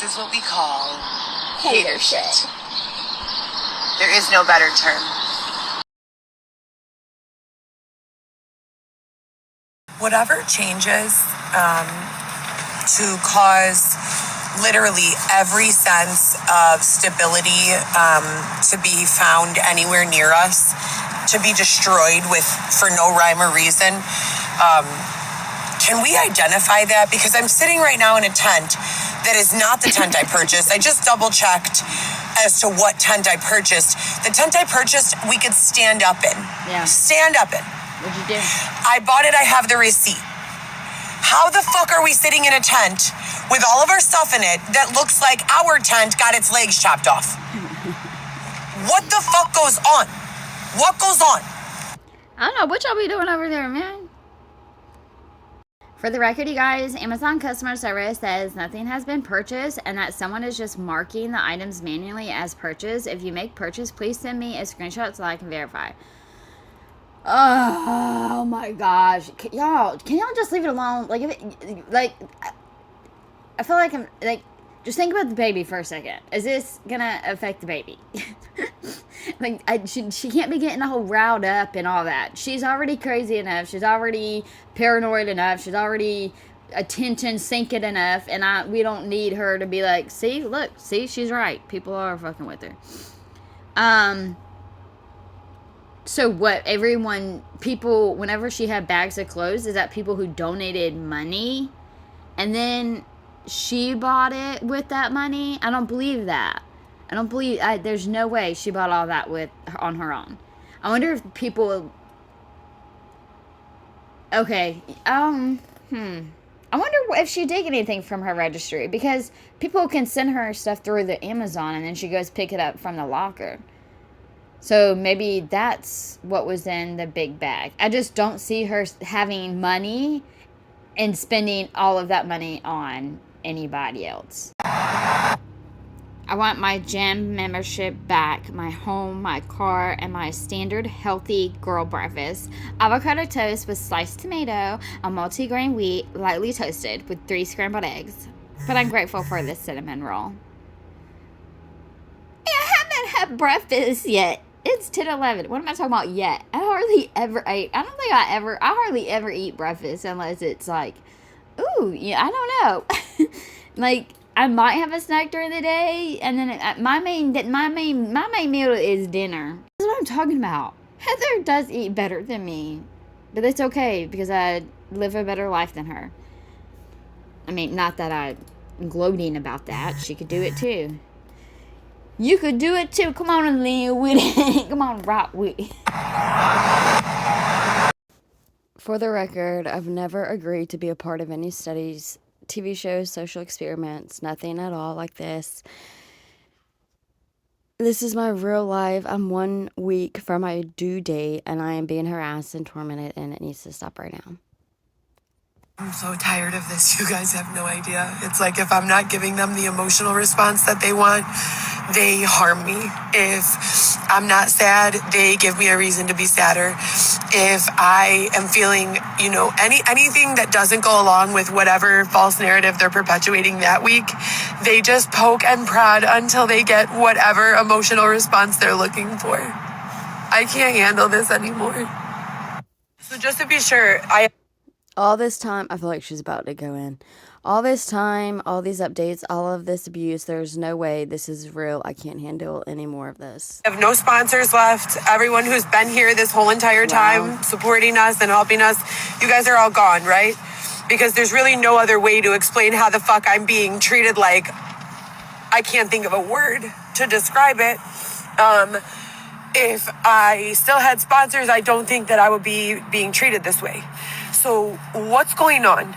is what we call hater shit. There is no better term. Whatever changes to cause literally every sense of stability to be found anywhere near us, to be destroyed for no rhyme or reason. Can we identify that? Because I'm sitting right now in a tent that is not the tent I purchased. I just double checked as to what tent I purchased. The tent I purchased, we could stand up in. Yeah. Stand up in. What'd you do? I bought it. I have the receipt. How the fuck are we sitting in a tent with all of our stuff in it that looks like our tent got its legs chopped off? What the fuck goes on? What goes on? I don't know. What y'all be doing over there, man? For the record, you guys, Amazon customer service says nothing has been purchased and that someone is just marking the items manually as purchased. If you make purchase, please send me a screenshot so I can verify. Oh my gosh. Can y'all just leave it alone? I feel like I'm, just think about the baby for a second. Is this gonna affect the baby? She can't be getting all riled up and all that. She's already crazy enough. She's already paranoid enough. She's already attention sinking enough. And we don't need her to be like, see, she's right. People are fucking with her. So what, people, whenever she had bags of clothes, is that people who donated money and then she bought it with that money? I don't believe that. There's no way she bought all that on her own. I wonder if people, okay, I wonder if she did get anything from her registry, because people can send her stuff through the Amazon and then she goes pick it up from the locker. So maybe that's what was in the big bag. I just don't see her having money and spending all of that money on anybody else. I want my gym membership back, my home, my car, and my standard healthy girl breakfast. Avocado toast with sliced tomato, a multigrain wheat, lightly toasted with 3 scrambled eggs. But I'm grateful for this cinnamon roll. I haven't had breakfast yet. It's 10:11. What am I talking about yet? I hardly ever eat breakfast unless it's like, ooh, yeah, I don't know. I might have a snack during the day, and then my main meal is dinner. That's what I'm talking about. Heather does eat better than me, but it's okay because I live a better life than her. I mean, not that I'm gloating about that. She could do it too. You could do it too. Come on and lean with it. Come on, rock with it. For the record, I've never agreed to be a part of any studies, TV shows, social experiments, nothing at all like this. This is my real life. I'm 1 week from my due date, and I am being harassed and tormented, and it needs to stop right now. I'm so tired of this. You guys have no idea. It's like if I'm not giving them the emotional response that they want, they harm me. If I'm not sad, they give me a reason to be sadder. If I am feeling, anything that doesn't go along with whatever false narrative they're perpetuating that week, they just poke and prod until they get whatever emotional response they're looking for. I can't handle this anymore. So just to be sure, all this time, I feel like she's about to go in. All this time, all these updates, all of this abuse, there's no way this is real. I can't handle any more of this. I have no sponsors left. Everyone who's been here this whole entire time, supporting us and helping us, you guys are all gone, right? Because there's really no other way to explain how the fuck I'm being treated. Like, I can't think of a word to describe it. If I still had sponsors, I don't think that I would be being treated this way. So what's going on?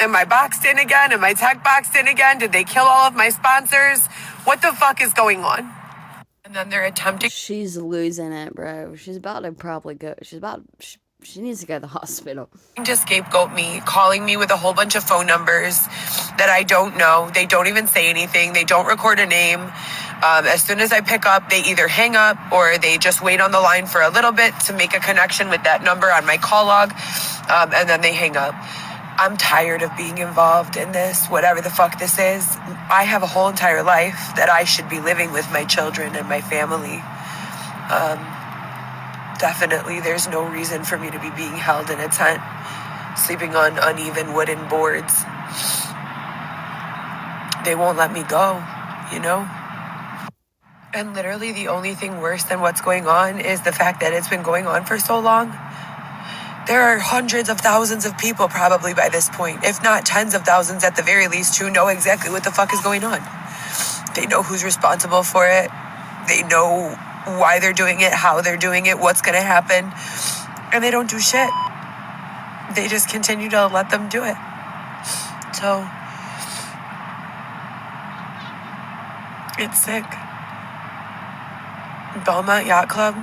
Am I boxed in again? Am I tech boxed in again? Did they kill all of my sponsors? What the fuck is going on? And then they're attempting. She's losing it, bro. She's about to probably go. She needs to go to the hospital. To scapegoat me, calling me with a whole bunch of phone numbers that I don't know. They don't even say anything. They don't record a name. As soon as I pick up, they either hang up or they just wait on the line for a little bit to make a connection with that number on my call log, and then they hang up. I'm tired of being involved in this, whatever the fuck this is. I have a whole entire life that I should be living with my children and my family. Definitely, there's no reason for me to be being held in a tent, sleeping on uneven wooden boards. They won't let me go, you know? And literally the only thing worse than what's going on is the fact that it's been going on for so long. There are hundreds of thousands of people probably by this point, if not tens of thousands at the very least, who know exactly what the fuck is going on. They know who's responsible for it. They know why they're doing it, how they're doing it, what's going to happen. And they don't do shit. They just continue to let them do it. So, it's sick. Belmont Yacht Club,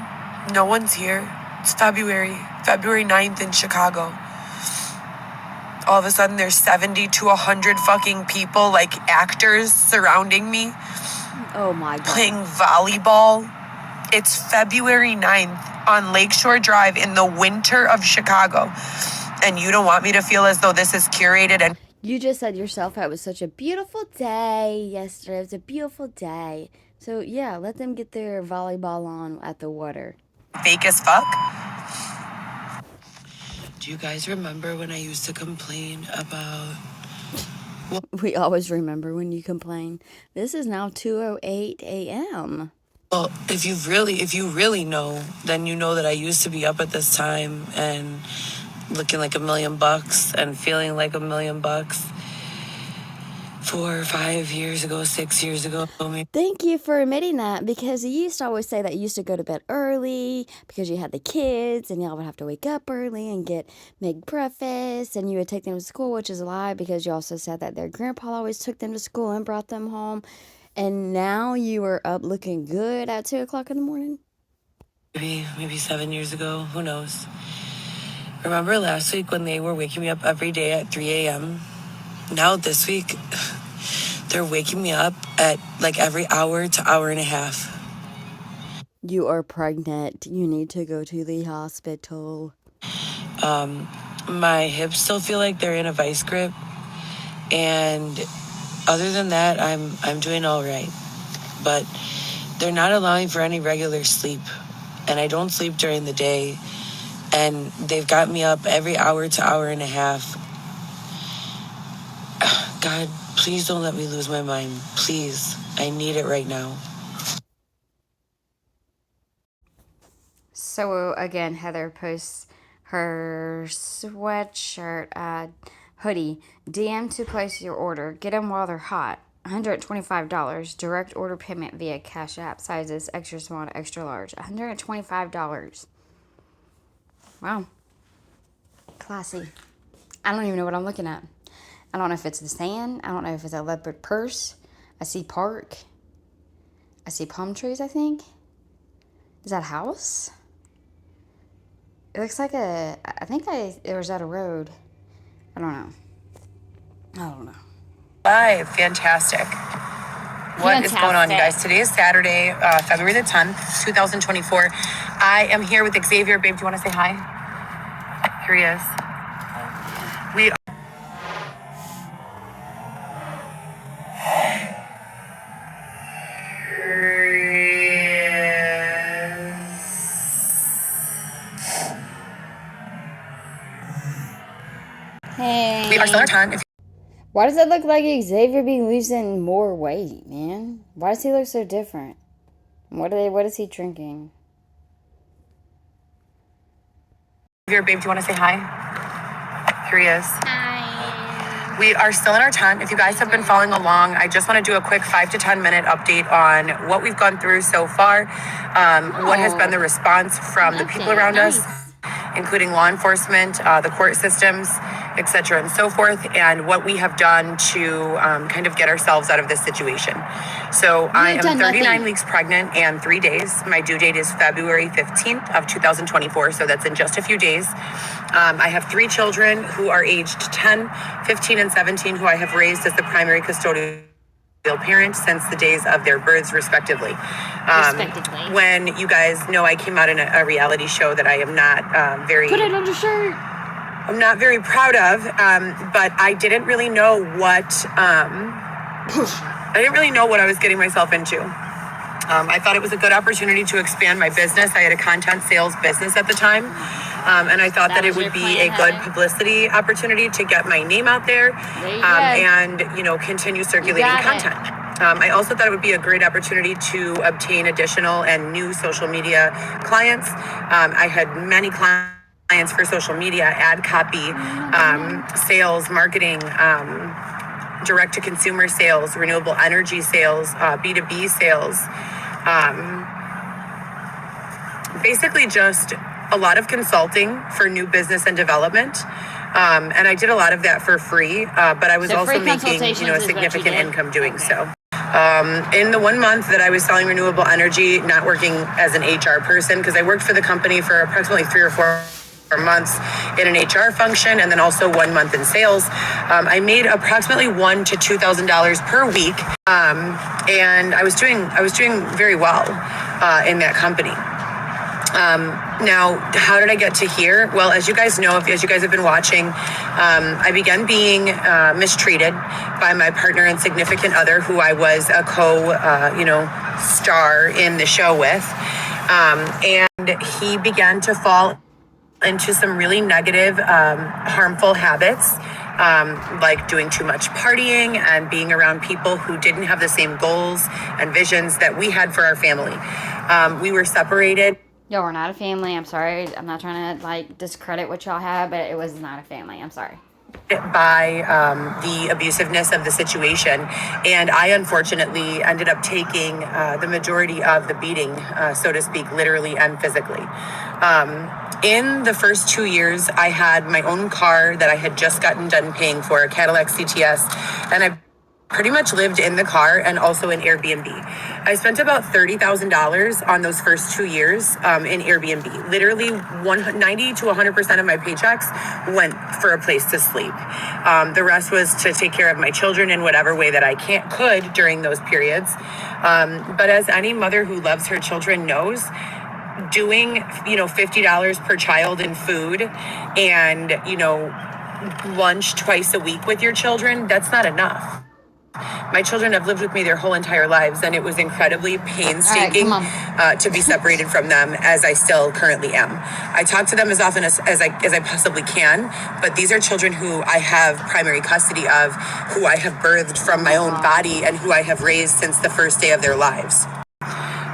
no one's here. It's February 9th in Chicago. All of a sudden there's 70 to 100 fucking people, like actors, surrounding me. Oh my God. Playing volleyball. It's February 9th on Lakeshore Drive in the winter of Chicago. And you don't want me to feel as though this is curated and You just said yourself it was such a beautiful day yesterday. It was a beautiful day. So yeah, let them get their volleyball on at the water. fake as fuck. Do you guys remember when I used to complain about... We always remember when you complain. This is now 2:08 a.m. Well, if you really know, then you know that I used to be up at this time and looking like $1 million and feeling like $1 million 4 or 5 years ago, 6 years ago. Thank you for admitting that, because you used to always say that you used to go to bed early because you had the kids and y'all would have to wake up early and make breakfast, and you would take them to school, which is a lie because you also said that their grandpa always took them to school and brought them home. And now you are up looking good at 2 o'clock in the morning. Maybe 7 years ago. Who knows? Remember last week when they were waking me up every day at 3 a.m.? Now this week, they're waking me up at like every hour to hour and a half. You are pregnant. You need to go to the hospital. My hips still feel like they're in a vice grip. And other than that, I'm doing all right. But they're not allowing for any regular sleep. And I don't sleep during the day. And they've got me up every hour to hour and a half. God, please don't let me lose my mind. Please. I need it right now. So again, Heather posts her sweatshirt hoodie. DM to place your order. Get them while they're hot. $125. Direct order payment via Cash App. Sizes extra small to extra large. $125. Wow. Classy. I don't even know what I'm looking at. I don't know if it's the sand. I don't know if it's a leopard purse. I see park. I see palm trees, I think. Is that a house? It looks like it was at a road. I don't know. Bye. Fantastic. What is going on, you guys? Today is Saturday, February the 10th, 2024. I am here with Xavier. Babe, do you want to say hi? Here he is. We Hey. We are still on time. Why does it look like Xavier be losing more weight, man? Why does he look so different? What is he drinking? Babe, do you want to say hi? Here he is. Hi. We are still in our tent. If you guys have been following along, I just want to do a quick 5 to 10 minute update on what we've gone through so far, what has been the response from the people around us, including law enforcement, the court systems, etc. and so forth, and what we have done to kind of get ourselves out of this situation. So I am 39 weeks pregnant and 3 days. My due date is February 15th of 2024, so that's in just a few days. I have 3 children who are aged 10, 15, and 17, who I have raised as the primary custodial parents since the days of their births, respectively. When you guys know I came out in a reality show that I am not very... Put it on your shirt. I'm not very proud of, but I didn't really know what I was getting myself into. I thought it was a good opportunity to expand my business. I had a content sales business at the time, and I thought that it would be a good publicity opportunity to get my name out there, and continue circulating content. I also thought it would be a great opportunity to obtain additional and new social media clients. I had many clients for social media, ad copy, sales, marketing, direct-to-consumer sales, renewable energy sales, B2B sales. Basically just a lot of consulting for new business and development. And I did a lot of that for free, but I was also making, a significant income doing so. In the 1 month that I was selling renewable energy, not working as an HR person, because I worked for the company for approximately 3 or 4 months in an HR function, and then also 1 month in sales. I made approximately $1,000 to $2,000 per week, and I was doing very well in that company. Now, how did I get to here? Well, as you guys know, as you guys have been watching, I began being mistreated by my partner and significant other, who I was a star in the show with, and he began to fall into some really negative, harmful habits, like doing too much partying and being around people who didn't have the same goals and visions that we had for our family. We were separated. Y'all were not a family. I'm sorry. I'm not trying to discredit what y'all had, but it was not a family. I'm sorry. By the abusiveness of the situation, and I unfortunately ended up taking the majority of the beating, so to speak, literally and physically. In the first 2 years, I had my own car that I had just gotten done paying for, a Cadillac CTS, and I pretty much lived in the car and also in Airbnb. I spent about $30,000 on those first 2 years in Airbnb. Literally 90 to 100% of my paychecks went for a place to sleep. The rest was to take care of my children in whatever way that I could during those periods. But as any mother who loves her children knows, doing, $50 per child in food and, lunch twice a week with your children, that's not enough. My children have lived with me their whole entire lives, and it was incredibly painstaking to be separated from them, as I still currently am. I talk to them as often as I possibly can, but these are children who I have primary custody of, who I have birthed from my own body, and who I have raised since the first day of their lives.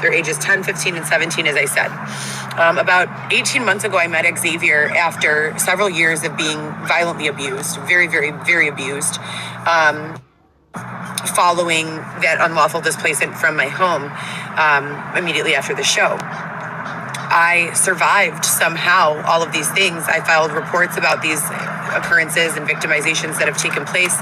They're ages 10, 15, and 17, as I said. About 18 months ago, I met Xavier after several years of being violently abused, very, very, very abused. Following that unlawful displacement from my home, immediately after the show. I survived somehow all of these things. I filed reports about these occurrences and victimizations that have taken place.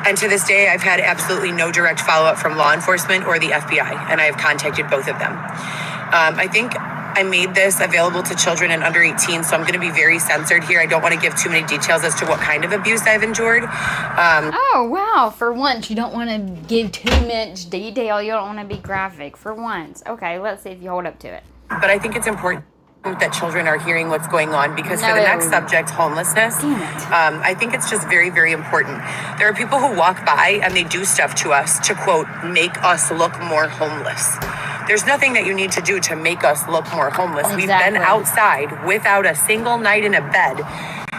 And to this day, I've had absolutely no direct follow-up from law enforcement or the FBI, and I have contacted both of them. I think I made this available to children and under 18, so I'm going to be very censored here. I don't want to give too many details as to what kind of abuse I've endured. Oh, wow. For once, you don't want to give too much detail. You don't want to be graphic. For once. Okay, let's see if you hold up to it. But I think it's important that children are hearing what's going on, because for the next subject, homelessness, I think it's just very, very important. There are people who walk by and they do stuff to us to, quote, make us look more homeless. There's nothing that you need to do to make us look more homeless. Exactly. We've been outside without a single night in a bed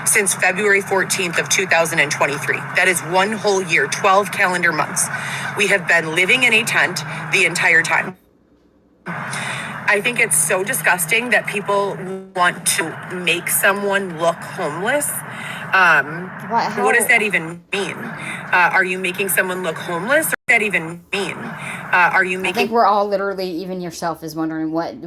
since February 14th of 2023. That is 1 whole year, 12 calendar months. We have been living in a tent the entire time. I think it's so disgusting that people want to make someone look homeless. What does that even mean? Are you making someone look homeless? What does that even mean? Are you making? I think we're all literally, even yourself is wondering what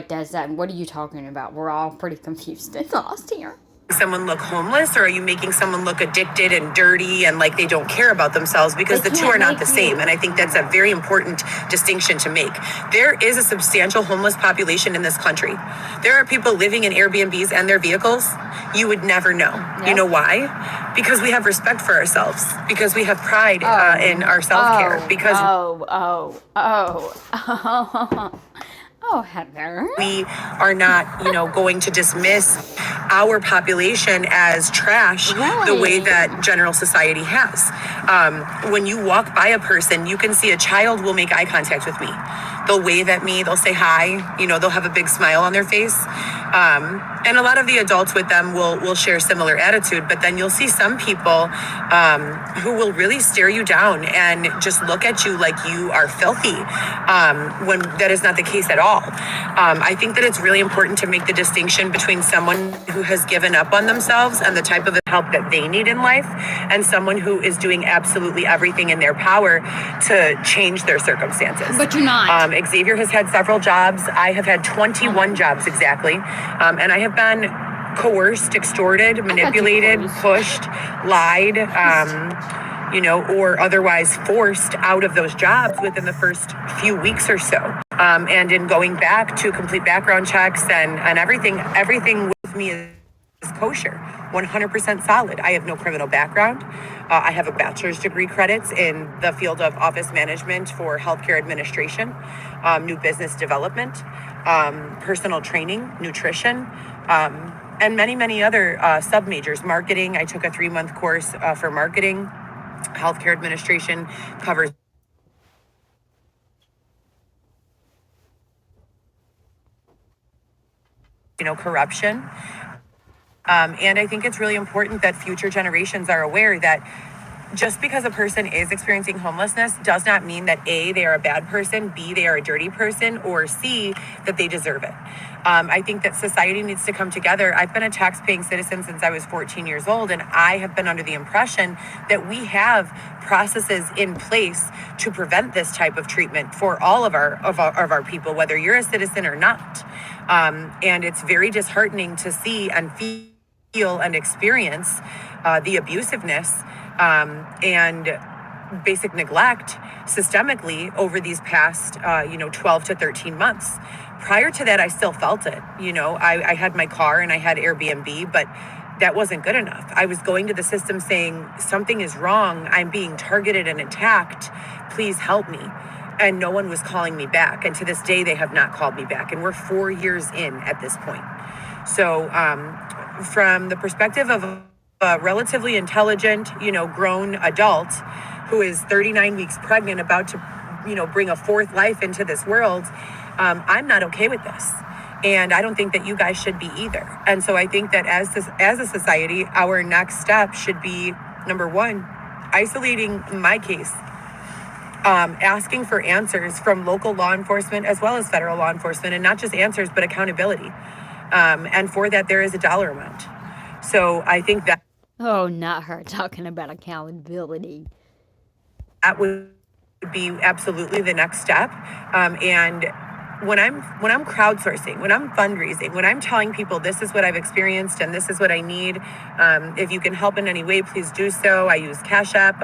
does that? What are you talking about? We're all pretty confused and lost here. Someone look homeless, or are you making someone look addicted and dirty and like they don't care about themselves? Because the two are not the same, and I think that's a very important distinction to make. There is a substantial homeless population in this country. There are people living in Airbnbs and their vehicles. You would never know. Yep. You know why? Because we have respect for ourselves. Because we have pride in our self-care. Because Oh, Heather. We are not, going to dismiss our population as trash the way Right. that general society has. When you walk by a person, you can see a child will make eye contact with me. They'll wave at me, they'll say hi, they'll have a big smile on their face. And a lot of the adults with them will share similar attitude, but then you'll see some people who will really stare you down and just look at you like you are filthy, when that is not the case at all. I think that it's really important to make the distinction between someone who has given up on themselves and the type of help that they need in life, and someone who is doing absolutely everything in their power to change their circumstances. But you're not. Xavier has had several jobs. I have had 21 jobs exactly. And I have been coerced, extorted, manipulated, pushed, lied, or otherwise forced out of those jobs within the first few weeks or so. And in going back to complete background checks and everything with me is kosher, 100% solid. I have no criminal background. I have a bachelor's degree credits in the field of office management for healthcare administration, new business development, personal training, nutrition, and many, many other sub-majors. Marketing, I took a 3-month course for marketing. Healthcare administration covers corruption. And I think it's really important that future generations are aware that just because a person is experiencing homelessness does not mean that A, they are a bad person, B, they are a dirty person, or C, that they deserve it. I think that society needs to come together. I've been a tax-paying citizen since I was 14 years old, and I have been under the impression that we have processes in place to prevent this type of treatment for all of our people, whether you're a citizen or not. And it's very disheartening to see and feel and experience the abusiveness and basic neglect systemically over these past 12 to 13 months. Prior to that, I still felt it. I had my car and I had Airbnb, but that wasn't good enough. I was going to the system saying, something is wrong, I'm being targeted and attacked, please help me. And no one was calling me back. And to this day, they have not called me back. And we're 4 years in at this point. So from the perspective of a relatively intelligent, grown adult who is 39 weeks pregnant, about to, bring a fourth life into this world, I'm not okay with this. And I don't think that you guys should be either. And so I think that as a society, our next step should be, number one, isolating my case, asking for answers from local law enforcement as well as federal law enforcement, and not just answers, but accountability. And for that, there is a dollar amount. So I think that Oh, not her talking about accountability. that would be absolutely the next step. And when I'm crowdsourcing, when I'm fundraising, when I'm telling people this is what I've experienced and this is what I need, if you can help in any way, please do so. I use Cash App.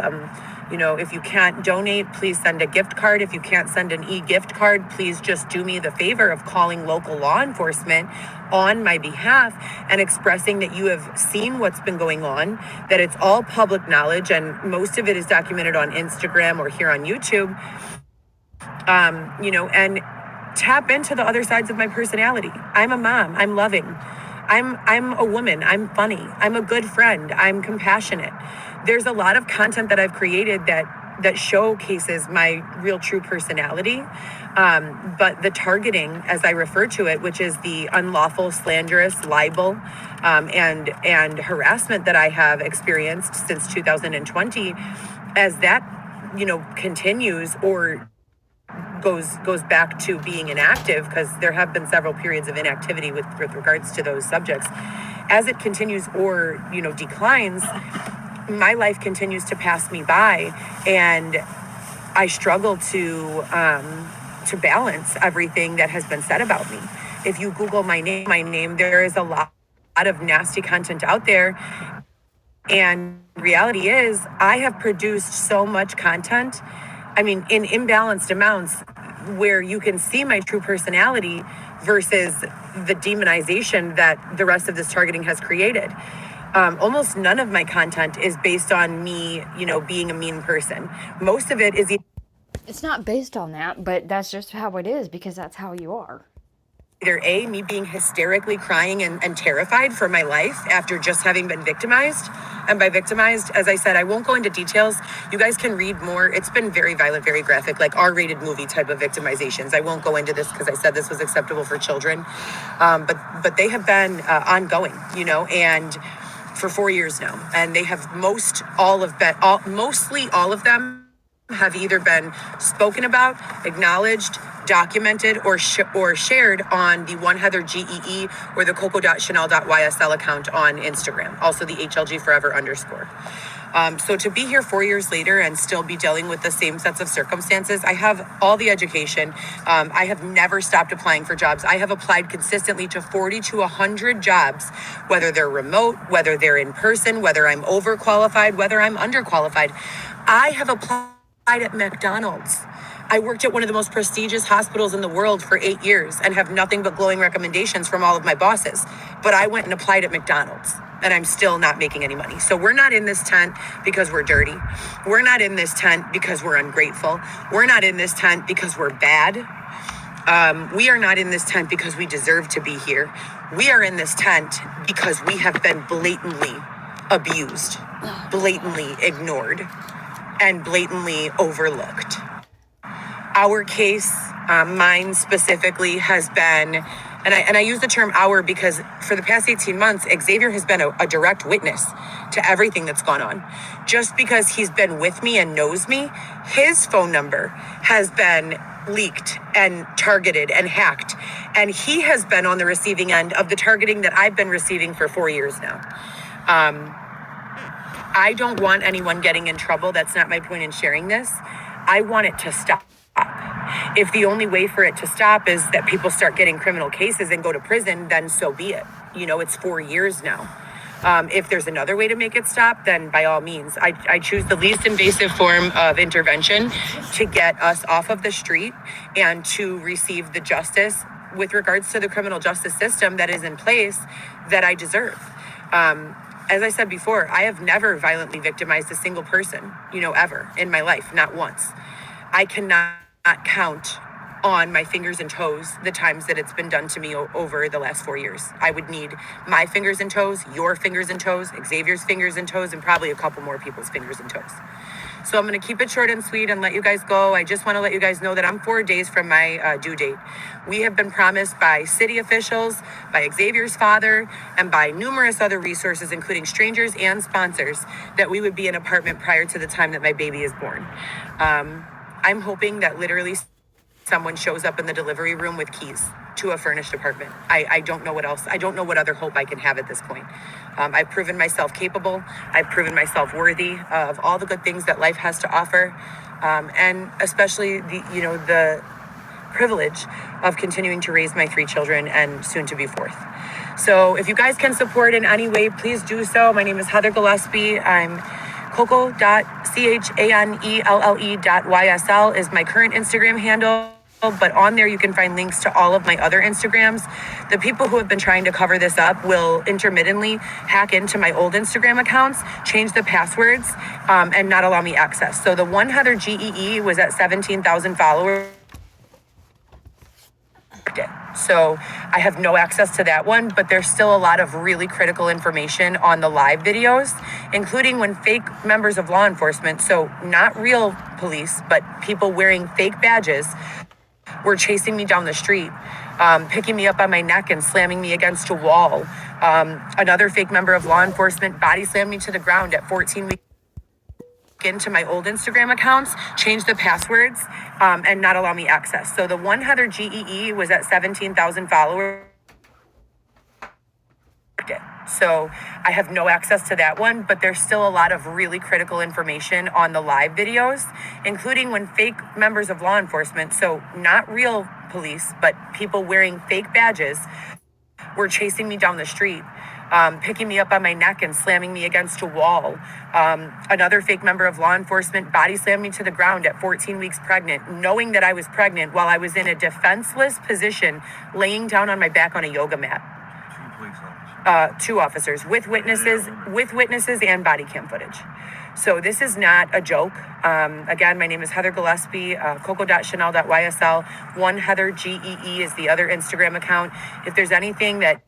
If you can't donate, please send a gift card. If you can't send an e-gift card, please just do me the favor of calling local law enforcement on my behalf and expressing that you have seen what's been going on, that it's all public knowledge, and most of it is documented on Instagram or here on YouTube. And tap into the other sides of my personality. I'm a mom. I'm loving. I'm a woman. I'm funny. I'm a good friend. I'm compassionate. There's a lot of content that I've created that showcases my real true personality. But the targeting, as I refer to it, which is the unlawful, slanderous, libel, and harassment that I have experienced since 2020, as that, continues or goes back to being inactive, because there have been several periods of inactivity with regards to those subjects. As it continues or, declines, my life continues to pass me by, and I struggle to balance everything that has been said about me. If you Google my name, there is a lot of nasty content out there. And reality is, I have produced so much content, in imbalanced amounts, where you can see my true personality versus the demonization that the rest of this targeting has created. Almost none of my content is based on me, being a mean person. Most of it is It's not based on that, but that's just how it is because that's how you are. either A, me being hysterically crying and terrified for my life after just having been victimized. And by victimized, as I said, I won't go into details. You guys can read more. It's been very violent, very graphic, like R-rated movie type of victimizations. I won't go into this because I said this was acceptable for children. But they have been ongoing, and for 4 years now. And they have mostly all of them have either been spoken about, acknowledged, documented, or shared on the One Heather GEE or the coco.chanel.ysl account on Instagram, also the HLG Forever _. So to be here 4 years later and still be dealing with the same sets of circumstances, I have all the education. I have never stopped applying for jobs. I have applied consistently to 40 to 100 jobs, whether they're remote, whether they're in person, whether I'm overqualified, whether I'm underqualified. I have applied at McDonald's. I worked at one of the most prestigious hospitals in the world for 8 years and have nothing but glowing recommendations from all of my bosses. But I went and applied at McDonald's and I'm still not making any money. So we're not in this tent because we're dirty. We're not in this tent because we're ungrateful. We're not in this tent because we're bad. We are not in this tent because we deserve to be here. We are in this tent because we have been blatantly abused, blatantly ignored, and blatantly overlooked. Our case, mine specifically, has been, and I use the term our because for the past 18 months, Xavier has been a direct witness to everything that's gone on. Just because he's been with me and knows me, his phone number has been leaked and targeted and hacked. And he has been on the receiving end of the targeting that I've been receiving for 4 years now. I don't want anyone getting in trouble. That's not my point in sharing this. I want it to stop. If the only way for it to stop is that people start getting criminal cases and go to prison, then so be it. It's 4 years now. If there's another way to make it stop, then by all means, I choose the least invasive form of intervention to get us off of the street and to receive the justice with regards to the criminal justice system that is in place that I deserve. As I said before, I have never violently victimized a single person, ever in my life, not once. I cannot count on my fingers and toes the times that it's been done to me over the last 4 years. I would need my fingers and toes, your fingers and toes, Xavier's fingers and toes, and probably a couple more people's fingers and toes. So I'm going to keep it short and sweet and let you guys go. I just want to let you guys know that I'm 4 days from my due date. We have been promised by city officials, by Xavier's father, and by numerous other resources, including strangers and sponsors, that we would be in an apartment prior to the time that my baby is born. I'm hoping that literally someone shows up in the delivery room with keys to a furnished apartment. I don't know what else. I don't know what other hope I can have at this point. I've proven myself capable. I've proven myself worthy of all the good things that life has to offer. And especially the privilege of continuing to raise my 3 children and soon to be 4th. So if you guys can support in any way, please do so. My name is Heather Gillespie. I'm coco.chanelle.ysl is my current Instagram handle. But on there, you can find links to all of my other Instagrams. The people who have been trying to cover this up will intermittently hack into my old Instagram accounts, change the passwords, and not allow me access. So the One Heather GEE was at 17,000 followers. So I have no access to that one, but there's still a lot of really critical information on the live videos, including when fake members of law enforcement, so not real police, but people wearing fake badges, were chasing me down the street, picking me up by my neck and slamming me against a wall. Another fake member of law enforcement body slammed me to the ground at 14 weeks into my old Instagram accounts, change the passwords, and not allow me access. So the One Heather GEE was at 17,000 followers. So I have no access to that one, but there's still a lot of really critical information on the live videos, including when fake members of law enforcement, so not real police, but people wearing fake badges, were chasing me down the street, picking me up by my neck and slamming me against a wall. Another fake member of law enforcement body slammed me to the ground at 14 weeks pregnant, knowing that I was pregnant while I was in a defenseless position, laying down on my back on a yoga mat. two officers with witnesses and body cam footage. So this is not a joke. Again, my name is Heather Gillespie, coco.chanel.ysl. One Heather GEE is the other Instagram account. If there's anything that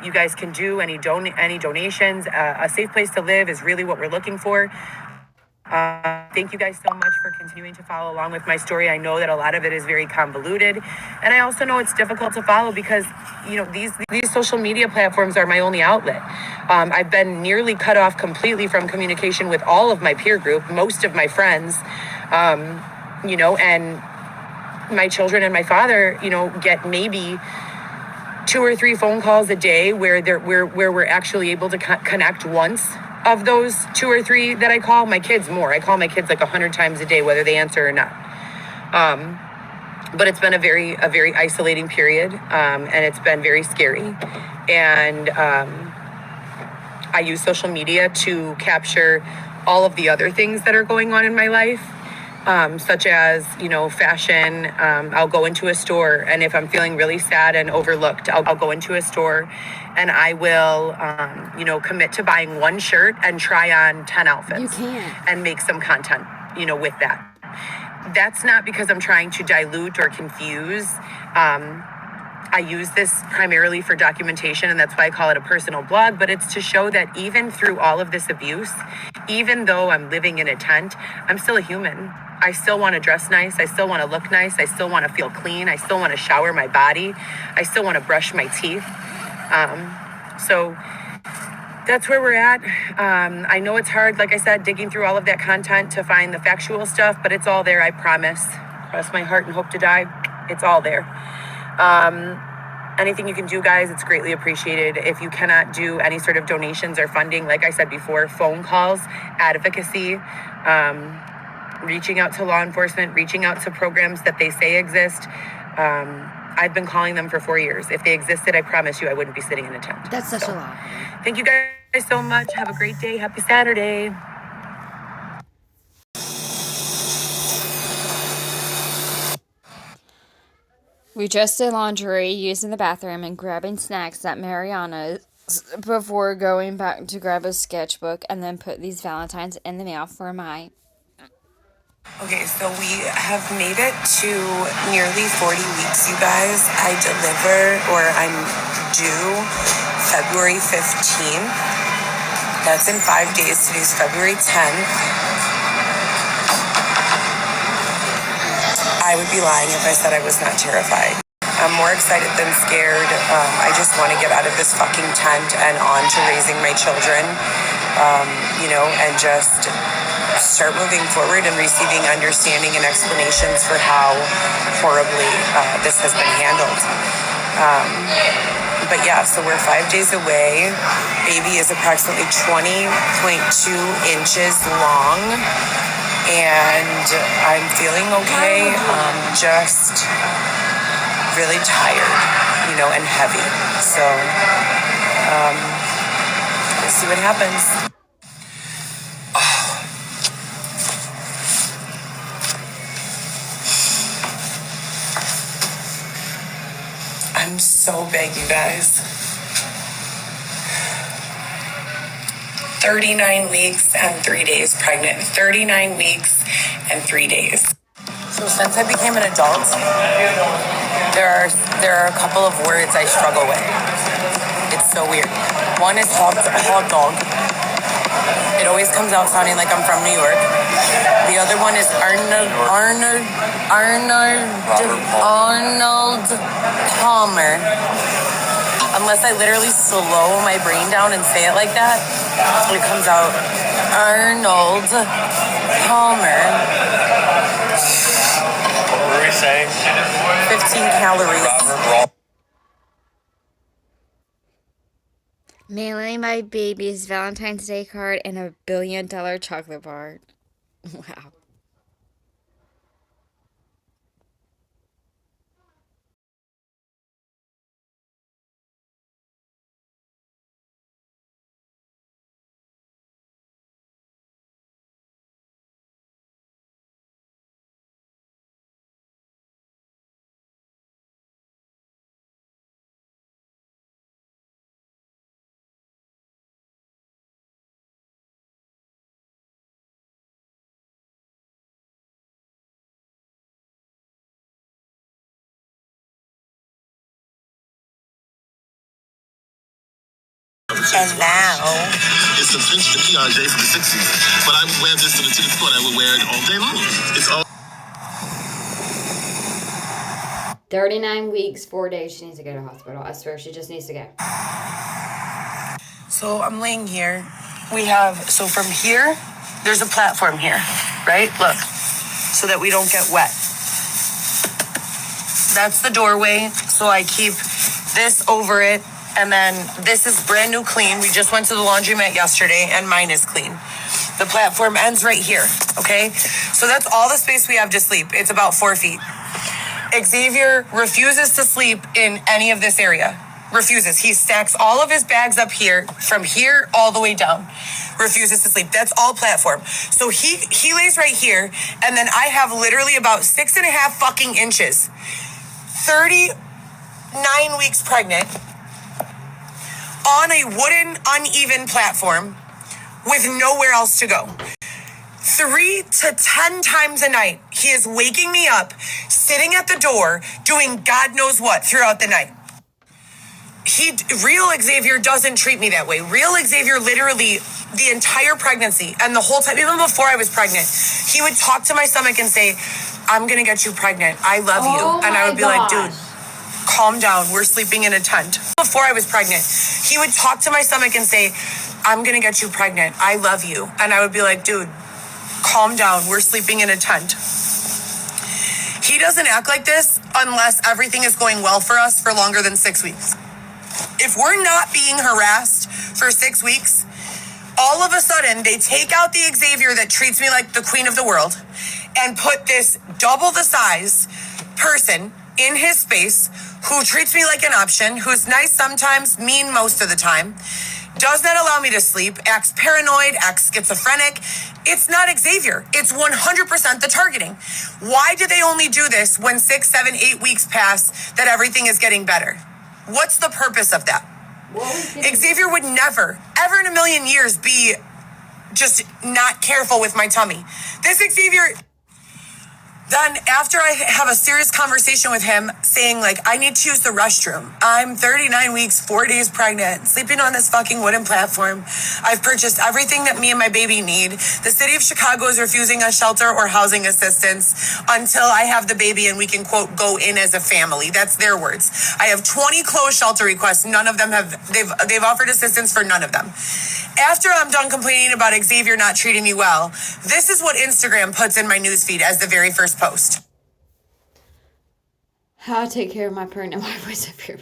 you guys can do, any donations, a safe place to live is really what we're looking for. Thank you guys so much for continuing to follow along with my story. I know that a lot of it is very convoluted, and I also know it's difficult to follow because, you know, these social media platforms are my only outlet. I've been nearly cut off completely from communication with all of my peer group, most of my friends, you know, and my children and my father, you know, get maybe 2 or 3 phone calls a day where we're actually able to connect once of those 2 or 3 that I call. My kids more. I call my kids like 100 times a day, whether they answer or not. But it's been a very isolating period, and it's been very scary. And I use social media to capture all of the other things that are going on in my life. Such as, you know, fashion. I'll go into a store, and if I'm feeling really sad and overlooked, I'll go into a store and I will, you know, commit to buying one shirt and try on 10 outfits. You can't. And make some content, you know, with that. That's not because I'm trying to dilute or confuse. I use this primarily for documentation, and that's why I call it a personal blog, but it's to show that even through all of this abuse, even though I'm living in a tent, I'm still a human. I still want to dress nice. I still want to look nice. I still want to feel clean. I still want to shower my body. I still want to brush my teeth. So that's where we're at. I know it's hard, like I said, digging through all of that content to find the factual stuff, but it's all there, I promise. Cross my heart and hope to die. It's all there. Anything you can do, guys, it's greatly appreciated. If you cannot do any sort of donations or funding, like I said before, phone calls, advocacy, reaching out to law enforcement, reaching out to programs that they say exist. I've been calling them for 4 years. If they existed, I promise you I wouldn't be sitting in a tent. That's such a lot. Thank you guys so much. Have a great day. Happy Saturday. We just did laundry, using the bathroom, and grabbing snacks at Mariana's before going back to grab a sketchbook and then put these Valentines in the mail for my... Okay, so we have made it to nearly 40 weeks, you guys. I deliver, or I'm due February 15th. That's in 5 days. Today's February 10th. I would be lying if I said I was not terrified. I'm more excited than scared. I just want to get out of this fucking tent and on to raising my children, you know, and just start moving forward and receiving understanding and explanations for how horribly this has been handled. But yeah, so we're 5 days away. Baby is approximately 20.2 inches long. And I'm feeling okay, just really tired, you know, and heavy. So, we'll see what happens. I'm so big, you guys. 39 weeks and 3 days pregnant. 39 weeks and 3 days. So since I became an adult, there are a couple of words I struggle with. It's so weird. One is hot dog. It always comes out sounding like I'm from New York. The other one is Arnold Palmer. Unless I literally slow my brain down and say it like that, it comes out Arnold Palmer. What were we saying? 15 calories. Mailing my baby's Valentine's Day card and $1 billion chocolate bar. Wow. And now it's a vintage PRJ from the 60s, but I would wear this to the court. I would wear it all day long. It's all 39 weeks, 4 days. She needs to go to the hospital. I swear, she just needs to go. So I'm laying here. We have, so from here, there's a platform here, right? Look, so that we don't get wet. That's the doorway, so I keep this over it, and then this is brand new clean. We just went to the laundromat yesterday, and mine is clean. The platform ends right here, okay? So that's all the space we have to sleep. It's about 4 feet. Xavier refuses to sleep in any of this area. Refuses. He stacks all of his bags up here, from here all the way down. Refuses to sleep. That's all platform. So he lays right here, and then I have literally about 6.5 fucking inches. 39 weeks pregnant on a wooden, uneven platform with nowhere else to go. 3 to 10 times a night, he is waking me up, sitting at the door, doing God knows what throughout the night. Real Xavier doesn't treat me that way. Real Xavier literally, the entire pregnancy and the whole time, even before I was pregnant, he would talk to my stomach and say, I'm going to get you pregnant. I love you. And I would be like, dude, calm down. We're sleeping in a tent. Before I was pregnant, he would talk to my stomach and say, I'm going to get you pregnant. I love you. And I would be like, dude, calm down. We're sleeping in a tent. He doesn't act like this unless everything is going well for us for longer than 6 weeks. If we're not being harassed for 6 weeks, all of a sudden they take out the Xavier that treats me like the queen of the world and put this double the size person in his space who treats me like an option, who's nice sometimes, mean most of the time, does not allow me to sleep, acts paranoid, acts schizophrenic. It's not Xavier. It's 100% the targeting. Why do they only do this when 6, 7, 8 weeks pass that everything is getting better? What's the purpose of that? Xavier would never, ever in a million years be just not careful with my tummy. This Xavier... Then after I have a serious conversation with him saying like, I need to use the restroom. I'm 39 weeks, 4 days pregnant, sleeping on this fucking wooden platform. I've purchased everything that me and my baby need. The city of Chicago is refusing us shelter or housing assistance until I have the baby and we can, quote, go in as a family. That's their words. I have 20 closed shelter requests. None of them they've offered assistance for none of them. After I'm done complaining about Xavier not treating me well, this is what Instagram puts in my newsfeed as the very first post. How to take care of my pregnant wife with severe